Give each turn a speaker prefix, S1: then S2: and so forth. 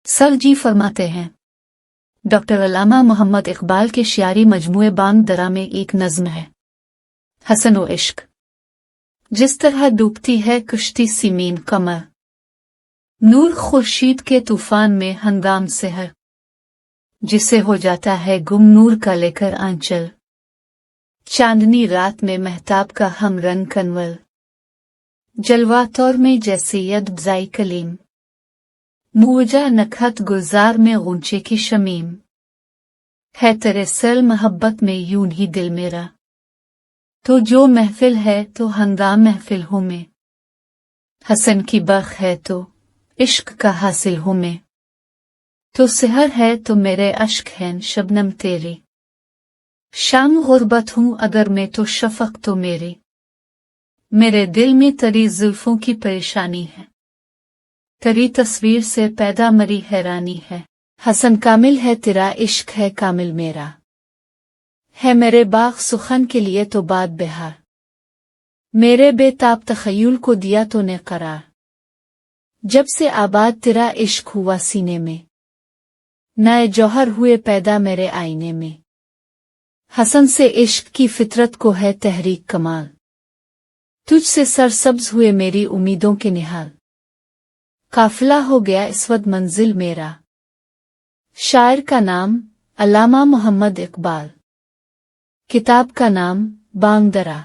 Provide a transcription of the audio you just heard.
S1: Sir जी फरमाते हैं, doctor अल्लामा मोहम्मद इकबाल के शियारी मजमूए बांग दरा में एक नज्म है, हसन व इश्क। जिस तरह डूबती है कश्ती सीमीन कमर, नूर खुर्शीद के तूफान में हंगाम से है, जिसे हो जाता है गुम नूर का लेकर आंचल, चांदनी रात में महताब का हम रंग कनवल, जलवा तौर में जैसे यद बजाई कलीम, मुवजा नखत गुलजार में गुंचे की शमीम, है तेरे सल मोहब्बत में यूं ही दिल मेरा, तो जो महफिल है तो हंगाम महफिल हूँ मैं, हसन की बख है तो इश्क का हासिल हूँ मैं, तो सहर है तो मेरे अश्क हैं शबनम तेरी, शाम गुर्बत हूँ अगर मैं तो शफक तो मेरे दिल में तेरी जुल्फों की परेशानी है, तेरी तस्वीर से पैदा मरी हैरानी है, हसन कामिल है तेरा इश्क है कामिल मेरा, है मेरे बाग सुखन के लिए तो बात बिहार, मेरे बेताब तखय्युल को दिया तो ने करार, जब से आबाद तेरा इश्क हुआ सीने में, नए जौहर हुए पैदा मेरे आईने में, हसन से इश्क की फितरत को है तहरीक कमाल, तुझसे सरसब्ज हुए मेरी उम्मीदों के निहाल, काफिला हो गया इस वक्त मंजिल मेरा। शायर का नाम अल्लामा मोहम्मद इकबाल, किताब का नाम बांग दरा।